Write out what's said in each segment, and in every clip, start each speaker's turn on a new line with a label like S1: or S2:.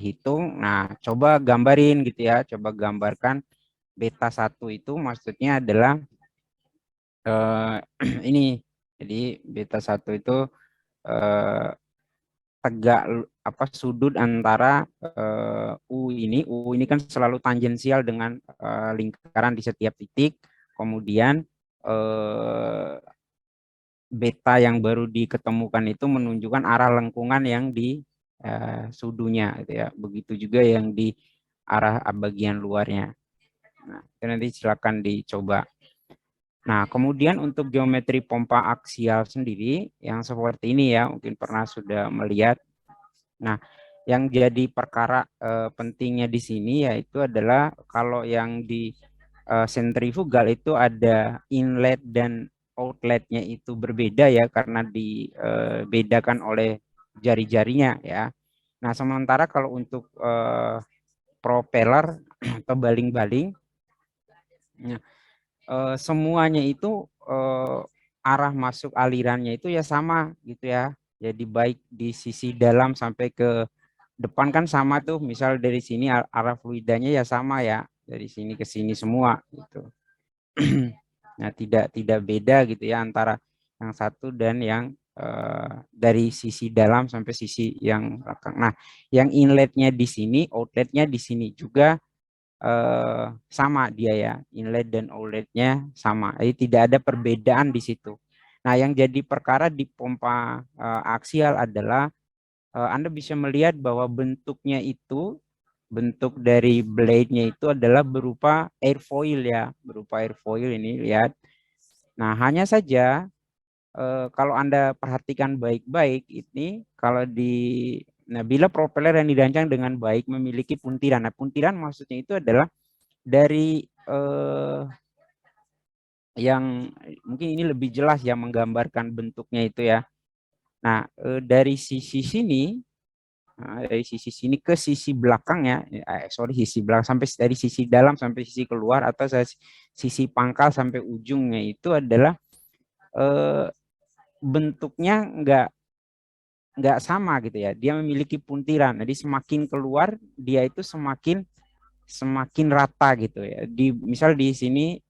S1: dihitung. Nah, coba gambarin gitu ya, coba gambarkan beta 1 itu maksudnya adalah ini. Jadi beta 1 itu tegak sudut antara U ini kan selalu tangensial dengan lingkaran di setiap titik. Kemudian beta yang baru diketemukan itu menunjukkan arah lengkungan yang di sudunya gitu ya. Begitu juga yang di arah bagian luarnya. Nah, itu nanti silakan dicoba. Nah, kemudian untuk geometri pompa aksial sendiri yang seperti ini ya, mungkin pernah sudah melihat. Nah, yang jadi perkara pentingnya di sini yaitu adalah kalau yang di sentrifugal itu ada inlet dan outletnya itu berbeda ya, karena dibedakan oleh jari-jarinya ya. Nah, sementara kalau untuk propeller atau baling-baling, nah, semuanya itu arah masuk alirannya itu ya sama gitu ya. Jadi baik di sisi dalam sampai ke depan kan sama tuh. Misal dari sini arah fluidanya ya sama ya. Dari sini ke sini semua gitu. Nah, tidak beda gitu ya antara yang satu dan yang dari sisi dalam sampai sisi yang belakang. Nah, yang inletnya di sini, outletnya di sini juga sama dia ya, inlet dan outletnya sama. Jadi tidak ada perbedaan di situ. Nah, yang jadi perkara di pompa aksial adalah Anda bisa melihat bahwa bentuk dari blade-nya itu adalah berupa airfoil ya, berupa airfoil ini lihat. Nah, hanya saja kalau Anda perhatikan baik-baik ini kalau bila propeller yang dirancang dengan baik memiliki puntiran. Nah, puntiran maksudnya itu adalah dari yang mungkin ini lebih jelas ya menggambarkan bentuknya itu ya. Nah, dari sisi sini, dari sisi sini ke sisi belakangnya, sisi belakang sampai dari sisi dalam sampai sisi keluar atau sisi pangkal sampai ujungnya itu adalah bentuknya nggak sama gitu ya. Dia memiliki puntiran. Jadi semakin keluar dia itu semakin rata gitu ya. Misal di sini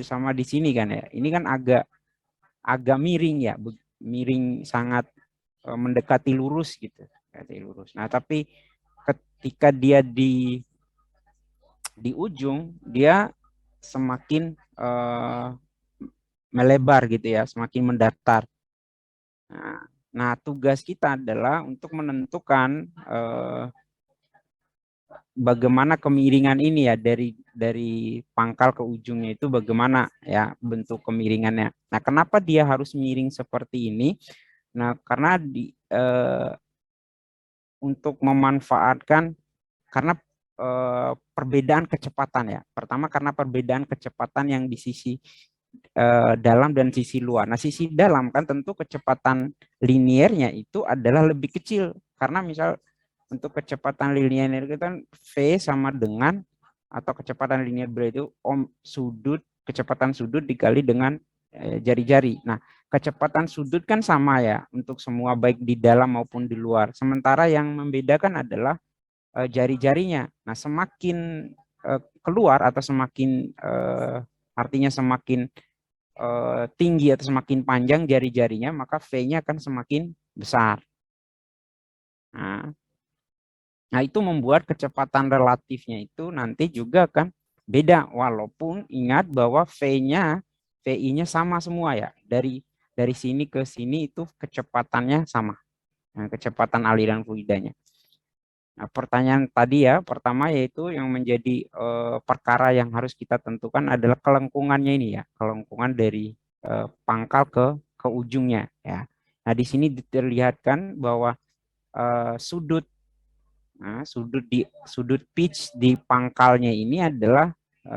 S1: sama di sini kan ya. Ini kan agak miring ya, miring sangat mendekati lurus gitu, mendekati lurus. Nah, tapi ketika dia di ujung dia semakin melebar gitu ya, semakin mendatar. Nah, tugas kita adalah untuk menentukan bagaimana kemiringan ini ya dari pangkal ke ujungnya itu bagaimana ya bentuk kemiringannya. Nah, kenapa dia harus miring seperti ini? Nah, karena untuk memanfaatkan karena perbedaan kecepatan ya. Pertama karena perbedaan kecepatan yang di sisi dalam dan sisi luar. Nah, sisi dalam kan tentu kecepatan liniernya itu adalah lebih kecil karena misal untuk kecepatan linier itu kan V sama dengan atau kecepatan linier itu kecepatan sudut dikali dengan jari-jari. Nah, kecepatan sudut kan sama ya untuk semua baik di dalam maupun di luar. Sementara yang membedakan adalah jari-jarinya. Nah, semakin keluar atau semakin artinya semakin tinggi atau semakin panjang jari-jarinya, maka V-nya akan semakin besar. Nah, itu membuat kecepatan relatifnya itu nanti juga kan beda, walaupun ingat bahwa VI-nya sama semua ya. Dari sini ke sini itu kecepatannya sama. Nah, kecepatan aliran fluidanya. Nah, pertanyaan tadi ya, pertama yaitu yang menjadi perkara yang harus kita tentukan adalah kelengkungannya ini ya, kelengkungan dari pangkal ke ujungnya ya. Nah, di sini diterlihatkan bahwa sudut sudut pitch di pangkalnya ini adalah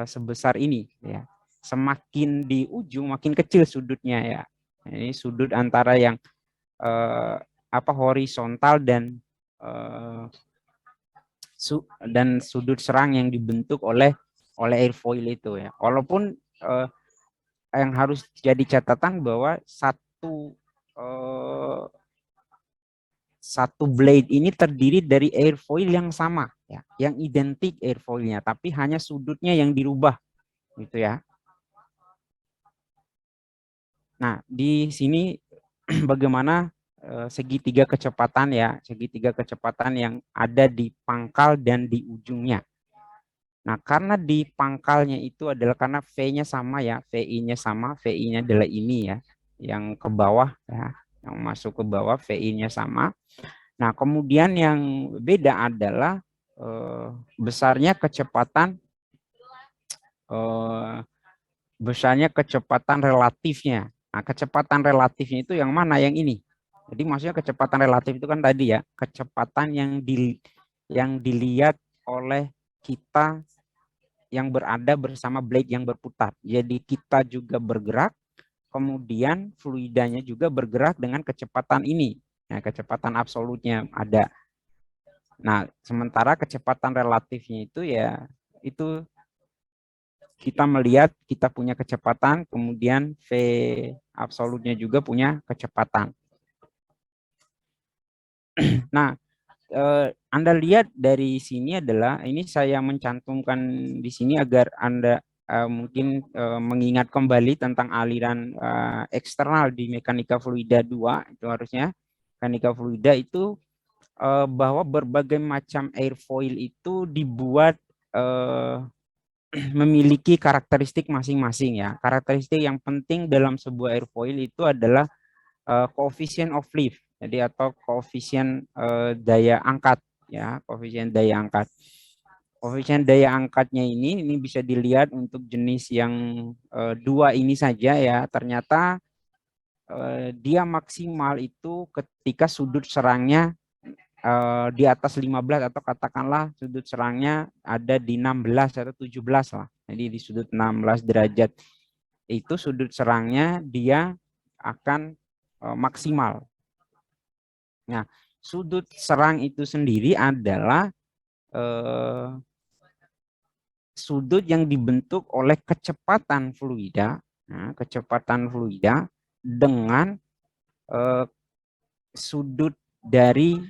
S1: sebesar ini ya. Semakin di ujung makin kecil sudutnya ya. Ini sudut antara yang horizontal dan sudut serang yang dibentuk oleh airfoil itu ya. Walaupun yang harus jadi catatan bahwa satu blade ini terdiri dari airfoil yang sama, ya, yang identik airfoilnya, tapi hanya sudutnya yang dirubah, gitu ya. Nah, di sini bagaimana segitiga kecepatan ya, segitiga kecepatan yang ada di pangkal dan di ujungnya. Nah, karena di pangkalnya itu adalah karena V-nya sama ya, VI-nya sama, VI-nya adalah ini ya, yang ke bawah ya, yang masuk ke bawah VI-nya sama. Nah, kemudian yang beda adalah besarnya kecepatan eh, besarnya kecepatan relatifnya. Nah, kecepatan relatifnya itu yang mana? Yang ini. Jadi maksudnya kecepatan relatif itu kan tadi ya, kecepatan yang dilihat oleh kita yang berada bersama blade yang berputar. Jadi kita juga bergerak, kemudian fluidanya juga bergerak dengan kecepatan ini. Nah, kecepatan absolutnya ada. Nah, sementara kecepatan relatifnya itu ya itu kita melihat kita punya kecepatan, kemudian V absolutnya juga punya kecepatan. Nah, Anda lihat dari sini adalah ini saya mencantumkan di sini agar Anda mungkin mengingat kembali tentang aliran eksternal di mekanika fluida 2 itu harusnya mekanika fluida itu bahwa berbagai macam airfoil itu dibuat memiliki karakteristik masing-masing ya. Karakteristik yang penting dalam sebuah airfoil itu adalah coefficient of lift. Jadi atau koefisien daya angkat ya, koefisien daya angkat. Koefisien daya angkatnya ini bisa dilihat untuk jenis yang dua ini saja ya. Ternyata dia maksimal itu ketika sudut serangnya di atas 15 atau katakanlah sudut serangnya ada di 16 atau 17 lah. Jadi di sudut 16 derajat itu sudut serangnya dia akan maksimal. Nah, sudut serang itu sendiri adalah sudut yang dibentuk oleh kecepatan fluida, kecepatan fluida dengan sudut dari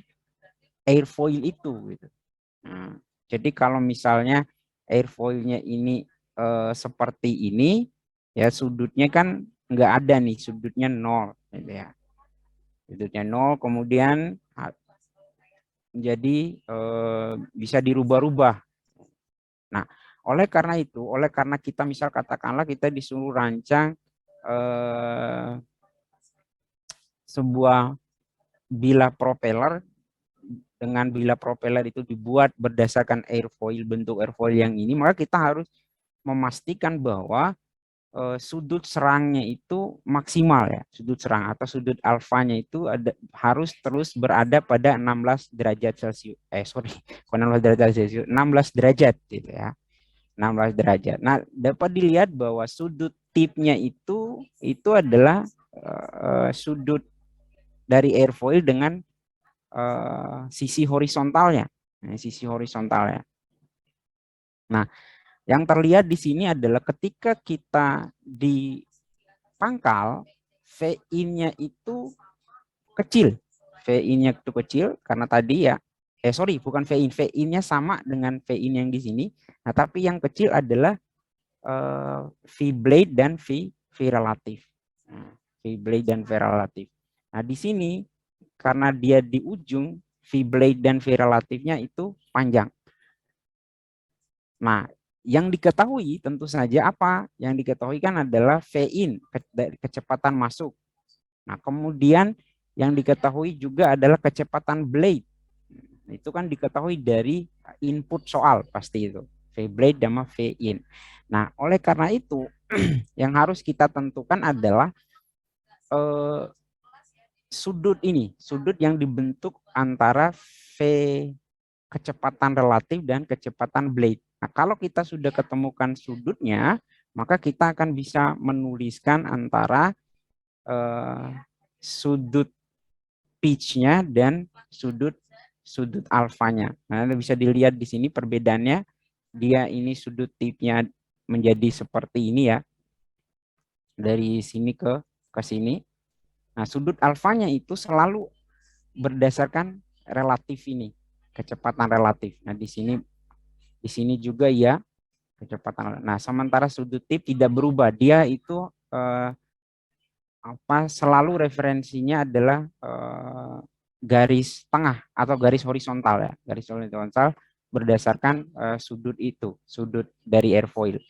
S1: airfoil itu. Gitu. Nah, jadi kalau misalnya airfoilnya ini seperti ini, ya sudutnya kan nggak ada nih, sudutnya 0, gitu ya. Sudutnya 0, kemudian jadi bisa dirubah-rubah. Nah, oleh karena kita misal katakanlah kita disuruh rancang sebuah bilah propeller dengan bilah propeller itu dibuat berdasarkan airfoil, bentuk airfoil yang ini, maka kita harus memastikan bahwa sudut serangnya itu maksimal ya, sudut serang atau sudut alfanya itu harus terus berada pada 16 derajat Celcius. 16 derajat Celcius, 16 derajat gitu ya. 16 derajat. Nah, dapat dilihat bahwa sudut tipnya itu adalah sudut dari airfoil dengan sisi horizontalnya. Nah, sisi horizontalnya. Nah, yang terlihat di sini adalah ketika kita di pangkal, VI-nya itu kecil. VI-nya itu kecil karena tadi ya, bukan VI, VI-nya sama dengan VI yang di sini. Nah, tapi yang kecil adalah V blade dan V relatif. Nah, V blade dan V relatif. Nah, di sini karena dia di ujung, V blade dan V relatifnya itu panjang. Nah, yang diketahui tentu saja apa? Yang diketahui kan adalah V-in, kecepatan masuk. Nah, kemudian yang diketahui juga adalah kecepatan blade. Itu kan diketahui dari input soal pasti itu. V blade dan V-in. Nah, oleh karena itu yang harus kita tentukan adalah sudut ini, sudut yang dibentuk antara V kecepatan relatif dan kecepatan blade. Nah, kalau kita sudah ketemukan sudutnya, maka kita akan bisa menuliskan antara sudut pitch-nya dan sudut alfanya. Nah, bisa dilihat di sini perbedaannya. Dia ini sudut tipnya menjadi seperti ini ya. Dari sini ke sini. Nah, sudut alfanya itu selalu berdasarkan relatif ini, kecepatan relatif. Nah, di sini juga ya kecepatan. Nah, sementara sudut tip tidak berubah. Dia itu selalu referensinya adalah garis tengah atau garis horizontal ya, garis horizontal berdasarkan sudut itu, sudut dari airfoil.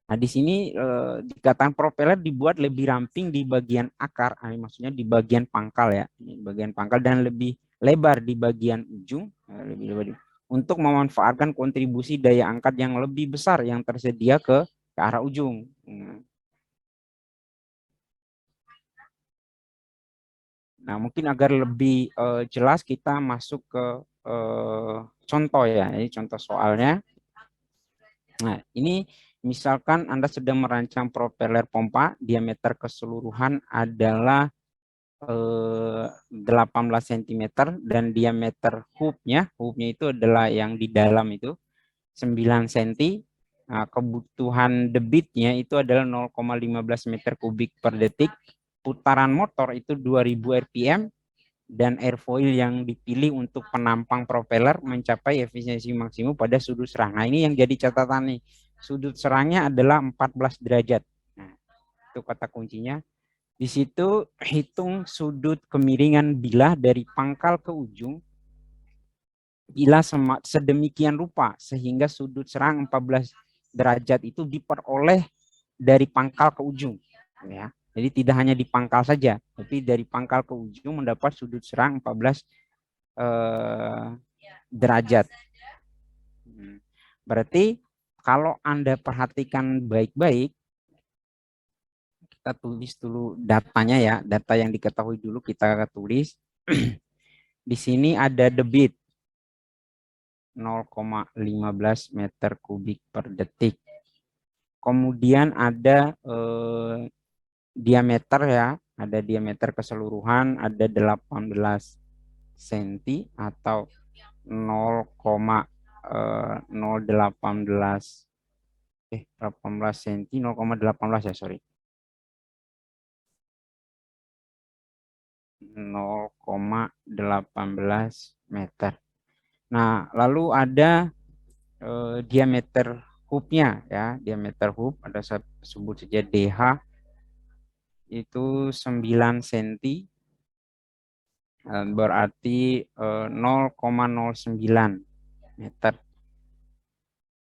S1: Nah, di sini dikatakan propeller dibuat lebih ramping di bagian akar, maksudnya di bagian pangkal ya, di bagian pangkal, dan lebih lebar di bagian ujung, lebih lebar untuk memanfaatkan kontribusi daya angkat yang lebih besar yang tersedia ke arah ujung. Nah, mungkin agar lebih jelas kita masuk ke contoh ya, ini contoh soalnya. Nah, ini misalkan Anda sedang merancang propeller pompa, diameter keseluruhan adalah 18 cm dan diameter hubnya itu adalah yang di dalam itu 9 cm. Nah, kebutuhan debitnya itu adalah 0,15 meter kubik per detik. Putaran motor itu 2000 rpm dan airfoil yang dipilih untuk penampang propeller mencapai efisiensi maksimum pada sudut serang. Nah, ini yang jadi catatan nih. Sudut serangnya adalah 14 derajat. Nah, itu kata kuncinya. Di situ hitung sudut kemiringan bilah dari pangkal ke ujung bila sedemikian rupa sehingga sudut serang 14 derajat itu diperoleh dari pangkal ke ujung ya. Jadi tidak hanya di pangkal saja, tapi dari pangkal ke ujung mendapat sudut serang 14 derajat. Berarti kalau Anda perhatikan baik-baik, kita tulis dulu datanya ya, data yang diketahui dulu kita tulis. Di sini ada debit 0,15 meter kubik per detik. Kemudian ada diameter ya, ada diameter keseluruhan ada 18 cm atau 0,018 18 cm 0,18 ya, sorry. 0,18 meter. Nah, lalu ada diameter hubnya ya, diameter hub ada sebut saja DH itu 9 cm, berarti 0,09 meter.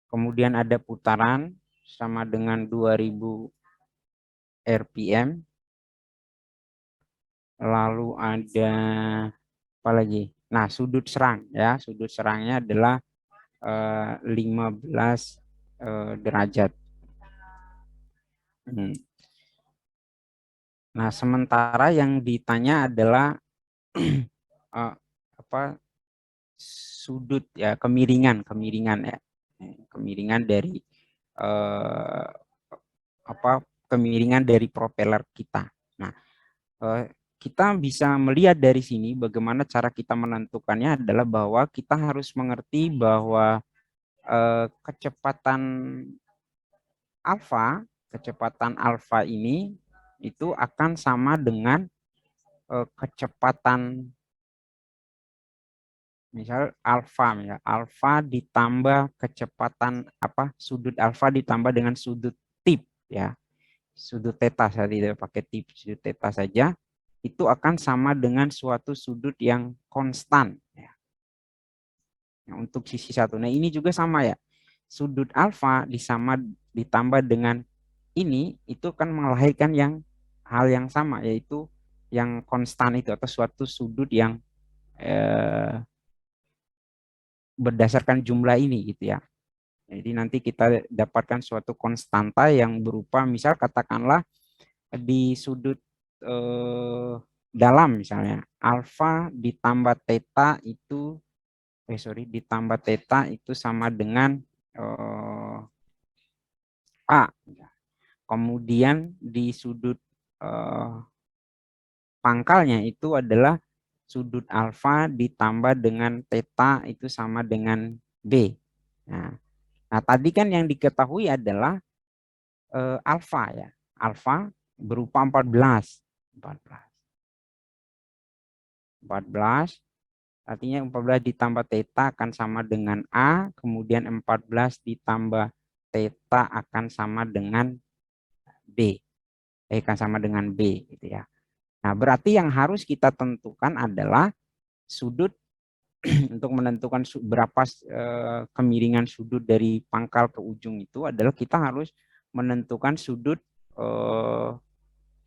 S1: Kemudian ada putaran sama dengan 2000 rpm. Lalu ada apa lagi? Nah, sudut serang ya, sudut serangnya adalah 15 derajat. Nah, sementara yang ditanya adalah sudut ya, kemiringan ya, kemiringan dari kemiringan dari propeller kita. Nah, kita bisa melihat dari sini bagaimana cara kita menentukannya adalah bahwa kita harus mengerti bahwa kecepatan alfa ini itu akan sama dengan kecepatan misal alfa ditambah kecepatan sudut alfa ditambah dengan sudut tip ya, sudut theta, saya tidak pakai tip, sudut theta saja, itu akan sama dengan suatu sudut yang konstan ya. Nah, untuk sisi satu, nah ini juga sama ya, sudut alfa ditambah dengan ini itu kan melahirkan hal yang sama, yaitu yang konstan itu atau suatu sudut yang berdasarkan jumlah ini gitu ya. Jadi nanti kita dapatkan suatu konstanta yang berupa misal katakanlah di sudut dalam misalnya alfa ditambah theta itu ditambah theta itu sama dengan A. Kemudian di sudut pangkalnya itu adalah sudut alfa ditambah dengan theta itu sama dengan B. Nah, tadi kan yang diketahui adalah alfa ya. Alfa berupa 14. 14. Artinya 14 ditambah theta akan sama dengan A, kemudian 14 ditambah theta akan sama dengan B. Akan sama dengan B gitu ya. Nah, berarti yang harus kita tentukan adalah sudut untuk menentukan berapa kemiringan sudut dari pangkal ke ujung itu adalah kita harus menentukan sudut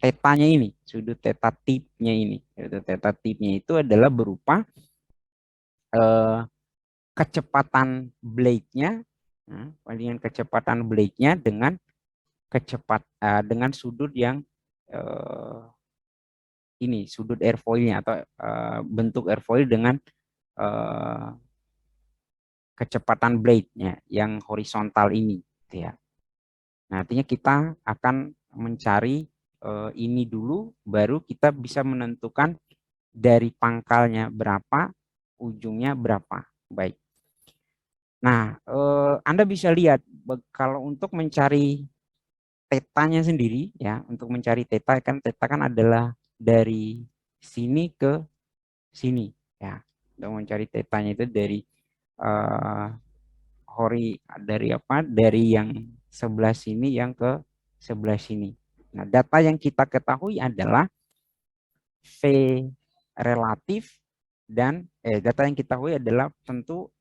S1: tetanya ini, sudut teta tipnya ini. Teta tipnya itu adalah berupa kecepatan blade-nya, dengan kecepatan blade-nya dengan dengan sudut yang ini sudut airfoilnya atau bentuk airfoil dengan kecepatan blade-nya yang horizontal ini, gitu ya. Nah, artinya kita akan mencari ini dulu, baru kita bisa menentukan dari pangkalnya berapa, ujungnya berapa. Baik. Nah, Anda bisa lihat kalau untuk mencari tetanya sendiri, ya, untuk mencari teta kan adalah dari sini ke sini, ya. Untuk mencari tetanya itu dari dari apa? Dari yang sebelah sini yang ke sebelah sini. Nah, data yang kita ketahui adalah V relatif dan data yang kita ketahui adalah tentu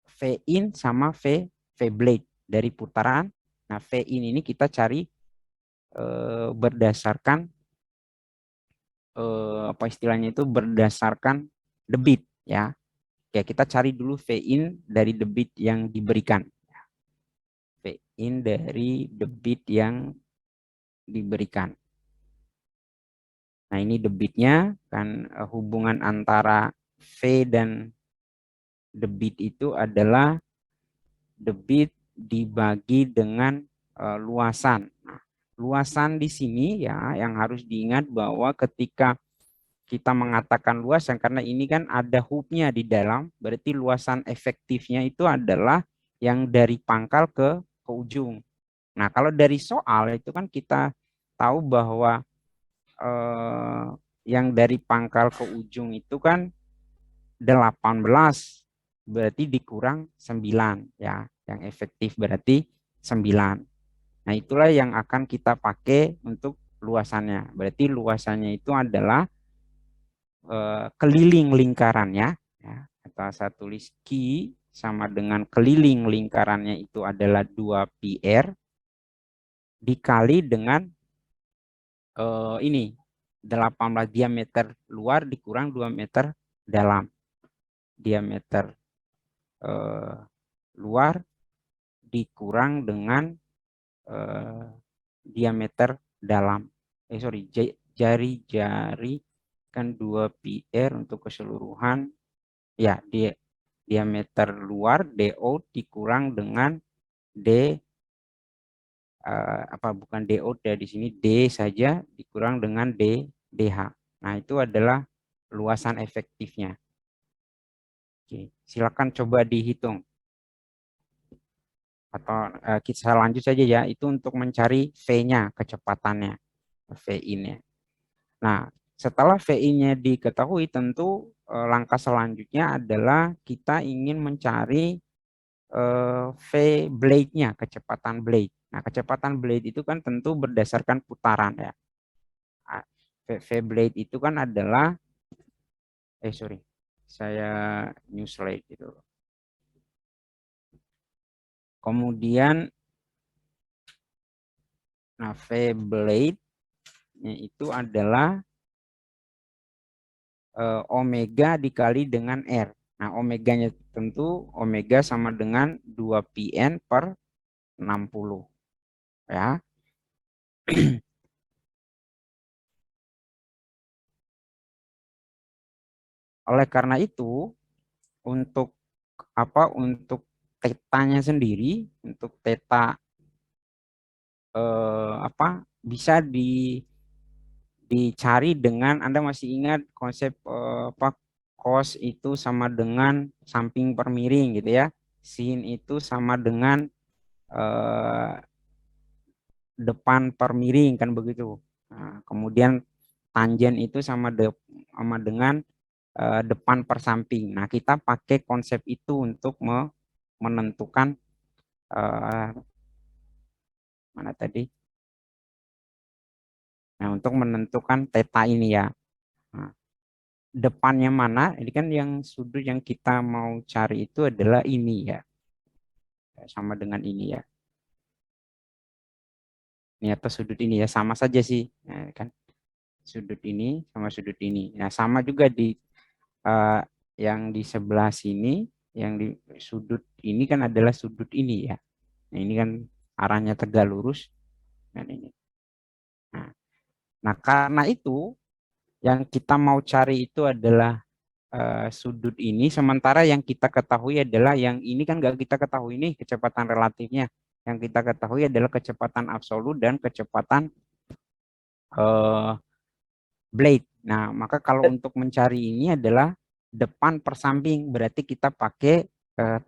S1: V in sama V blade dari putaran. Nah, V in ini kita cari berdasarkan apa istilahnya itu berdasarkan debit, ya. Oke, kita cari dulu V in dari debit yang diberikan. V in dari debit yang diberikan. Nah, ini debitnya kan hubungan antara V dan debit itu adalah debit dibagi dengan luasan. Nah, luasan di sini ya yang harus diingat bahwa ketika kita mengatakan luasan karena ini kan ada hubnya di dalam, berarti luasan efektifnya itu adalah yang dari pangkal ke ujung. Nah, kalau dari soal itu kan kita tahu bahwa yang dari pangkal ke ujung itu kan 18, berarti dikurang 9, ya. Yang efektif berarti 9. Nah, itulah yang akan kita pakai untuk luasannya. Berarti luasannya itu adalah keliling lingkarannya, ya. Atau saya tulis Q sama dengan keliling lingkarannya itu adalah 2πr dikali dengan ini 18 diameter luar dikurang 2 meter dalam. Diameter luar dikurang dengan diameter dalam. Jari-jari kan 2πr untuk keseluruhan. Ya, diameter luar DO dikurang dengan D bukan DO di sini D saja dikurang dengan DH. Nah, itu adalah luasan efektifnya. Oke, silakan coba dihitung. Atau kita lanjut saja ya, itu untuk mencari V-nya, kecepatannya, V in-nya. Nah, setelah V in-nya diketahui, tentu langkah selanjutnya adalah kita ingin mencari V blade-nya, kecepatan blade. Nah, kecepatan blade itu kan tentu berdasarkan putaran ya. V blade itu kan adalah saya new slide gitu. Kemudian nah V blade itu adalah omega dikali dengan R. Nah, omeganya tentu omega sama dengan 2πn per 60. Ya. Oleh karena itu, untuk untuk tetanya sendiri, untuk teta bisa dicari dengan Anda masih ingat konsep cos itu sama dengan samping per miring gitu ya. Sin itu sama dengan depan per miring kan begitu. Nah, kemudian tangen itu sama dengan depan per samping. Nah, kita pakai konsep itu untuk menentukan mana tadi? Nah, untuk menentukan theta ini ya. Nah, depannya mana? Ini kan yang sudut yang kita mau cari itu adalah ini ya. Sama dengan ini ya. Ini atau sudut ini ya, sama saja sih. Nah, kan sudut ini sama sudut ini. Nah, sama juga di eh, yang di sebelah sini, yang di sudut ini kan adalah sudut ini ya. Nah, ini kan arahnya tegak lurus dan ini. Nah, nah, karena itu yang kita mau cari itu adalah sudut ini, sementara yang kita ketahui adalah yang ini kan nggak kita ketahui nih kecepatan relatifnya. Yang kita ketahui adalah kecepatan absolut dan kecepatan eh, blade. Nah, maka kalau untuk mencari ini adalah depan per samping, berarti kita pakai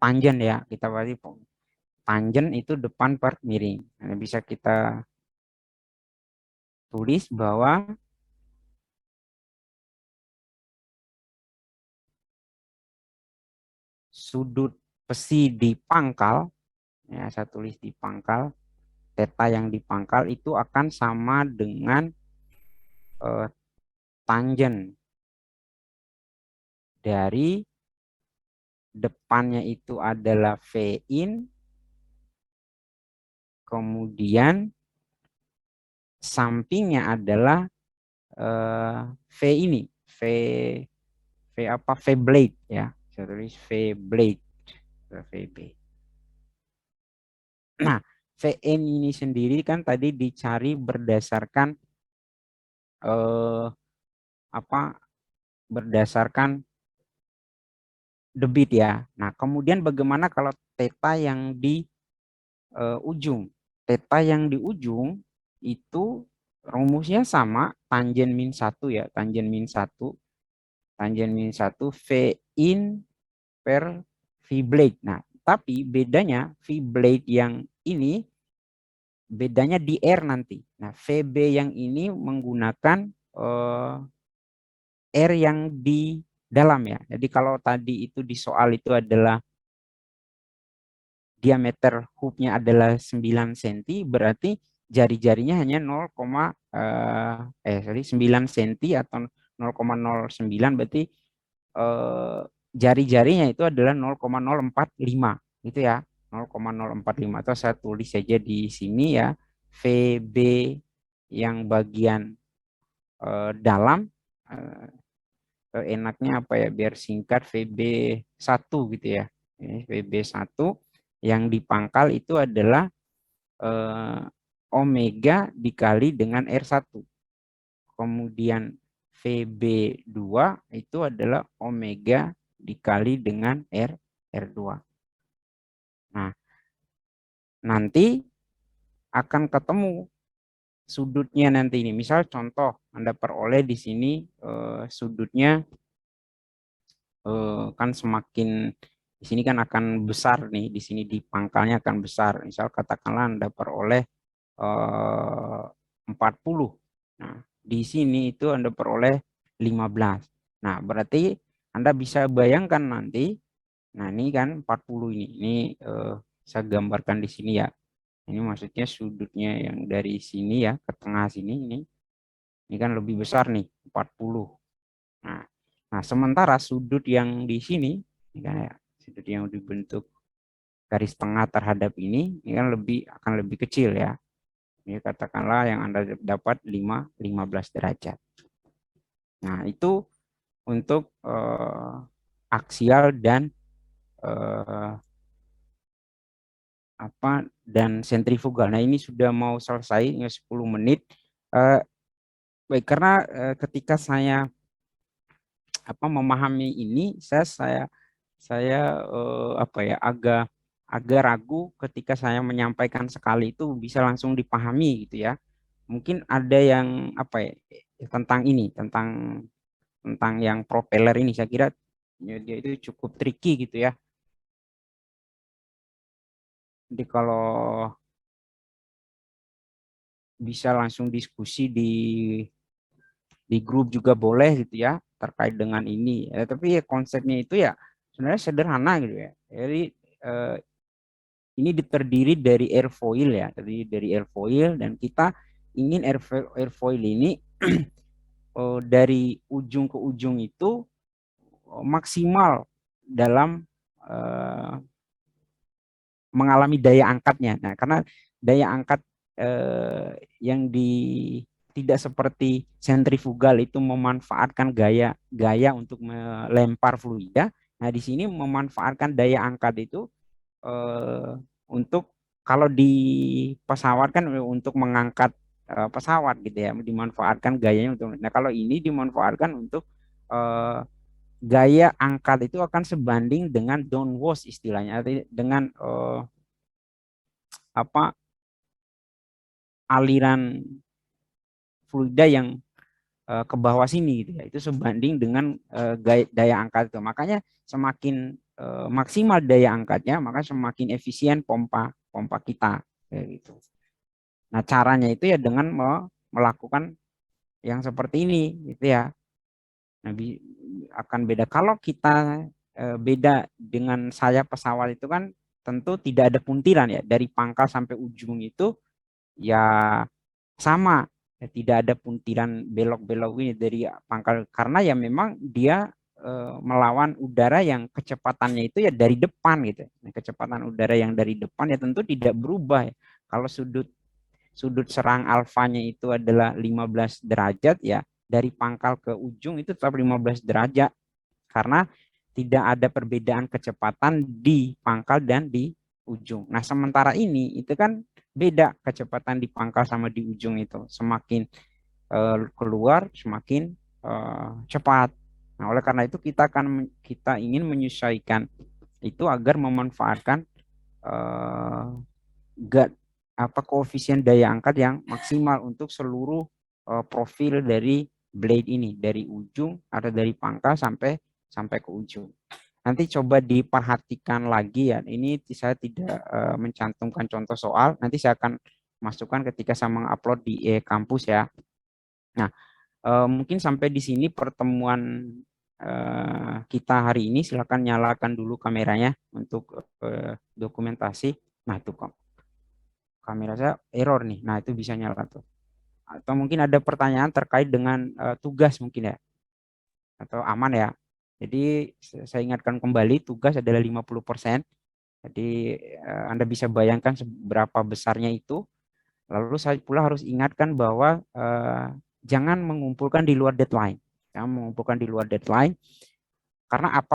S1: tangent ya. Kita berarti tangent itu depan per miring. Nah, bisa kita tulis bahwa sudut besi di pangkal, ya saya tulis di pangkal, theta yang di pangkal itu akan sama dengan eh, tangent dari depannya itu adalah V in, kemudian sampingnya adalah V ini, V V apa V blade ya, saya tulis V blade, VB. Nah, Vn ini sendiri kan tadi dicari berdasarkan eh, apa? Berdasarkan debit ya. Nah, kemudian bagaimana kalau theta yang di ujung? Theta yang di ujung itu rumusnya sama, tangen min 1 ya, tangen min 1, tangen min 1 V in per V blade. Nah, tapi bedanya V blade yang ini bedanya di R nanti. Nah, VB yang ini menggunakan R yang di dalam ya. Jadi kalau tadi itu di soal itu adalah diameter hubnya adalah 9 cm, berarti jari-jarinya hanya 9 cm atau 0,09, berarti jari-jarinya itu adalah 0,045 gitu ya. 0,045 atau saya tulis saja di sini ya, VB yang bagian dalam, enaknya apa ya biar singkat, VB1 gitu ya. VB1 yang di pangkal itu adalah omega dikali dengan R1. Kemudian VB2 itu adalah omega dikali dengan R2. Nah, nanti akan ketemu sudutnya nanti ini. Misal contoh, Anda peroleh di sini sudutnya kan semakin di sini kan akan besar nih, di sini di pangkalnya akan besar. Misal katakanlah Anda peroleh 40. Nah, di sini itu Anda peroleh 15. Nah, berarti Anda bisa bayangkan nanti, nah ini kan 40 ini saya gambarkan di sini ya. Ini maksudnya sudutnya yang dari sini ya ke tengah sini ini kan lebih besar nih 40. Nah, nah sementara sudut yang di sini ini kan ya, sudut yang dibentuk garis tengah terhadap ini kan akan lebih kecil ya. Ini katakanlah yang Anda dapat 15 derajat. Nah, itu untuk aksial dan sentrifugal. Nah, ini sudah mau selesai 10 menit. Baik, karena ketika saya memahami ini, saya agak ragu ketika saya menyampaikan sekali itu bisa langsung dipahami gitu ya. Mungkin ada yang tentang ini, tentang yang propeller ini, saya kira ya, dia itu cukup tricky gitu ya. Jadi kalau bisa langsung diskusi di grup juga boleh gitu ya. terkait dengan ini. Tapi ya konsepnya itu ya sebenarnya sederhana gitu ya. Jadi ini terdiri dari airfoil ya, terdiri dari airfoil dan kita ingin airfoil ini dari ujung ke ujung itu maksimal dalam mengalami daya angkatnya. Nah, karena daya angkat yang tidak seperti sentrifugal itu memanfaatkan gaya untuk melempar fluida. Nah, di sini memanfaatkan daya angkat itu untuk kalau di pesawat kan untuk mengangkat pesawat gitu ya, dimanfaatkan gayanya untuk. Nah, kalau ini dimanfaatkan untuk gaya angkat itu akan sebanding dengan downwash istilahnya, dengan aliran fluida yang ke bawah sini gitu ya, itu sebanding dengan daya angkat itu. Makanya semakin maksimal daya angkatnya, maka semakin efisien pompa pompa kita kayak gitu. Nah, caranya itu ya dengan melakukan yang seperti ini gitu ya. Nah, akan beda kalau kita beda dengan sayap pesawat itu kan tentu tidak ada puntiran ya, dari pangkal sampai ujung itu ya sama ya, tidak ada puntiran belok-belok ini dari pangkal karena ya memang dia melawan udara yang kecepatannya itu ya dari depan gitu. Nah, kecepatan udara yang dari depan ya tentu tidak berubah ya. Kalau sudut serang alfanya itu adalah 15 derajat ya, dari pangkal ke ujung itu tetap 15 derajat karena tidak ada perbedaan kecepatan di pangkal dan di ujung. Nah, sementara ini itu kan beda kecepatan di pangkal sama di ujung itu. Semakin keluar semakin cepat. Nah, oleh karena itu kita ingin menyesuaikan itu agar memanfaatkan koefisien daya angkat yang maksimal untuk seluruh profil dari blade ini, dari ujung atau dari pangkal sampai ke ujung. Nanti coba diperhatikan lagi ya. Ini saya tidak mencantumkan contoh soal. Nanti saya akan masukkan ketika saya mengupload di kampus ya. Nah, mungkin sampai di sini pertemuan kita hari ini. Silakan nyalakan dulu kameranya untuk dokumentasi. Nah, itu kok kamera saya error nih. Nah, itu bisa nyala tuh. Atau mungkin ada pertanyaan terkait dengan tugas mungkin ya. Atau aman ya. Jadi saya ingatkan kembali tugas adalah 50%. Jadi Anda bisa bayangkan seberapa besarnya itu. Lalu saya pula harus ingatkan bahwa jangan mengumpulkan di luar deadline. Jangan mengumpulkan di luar deadline karena apa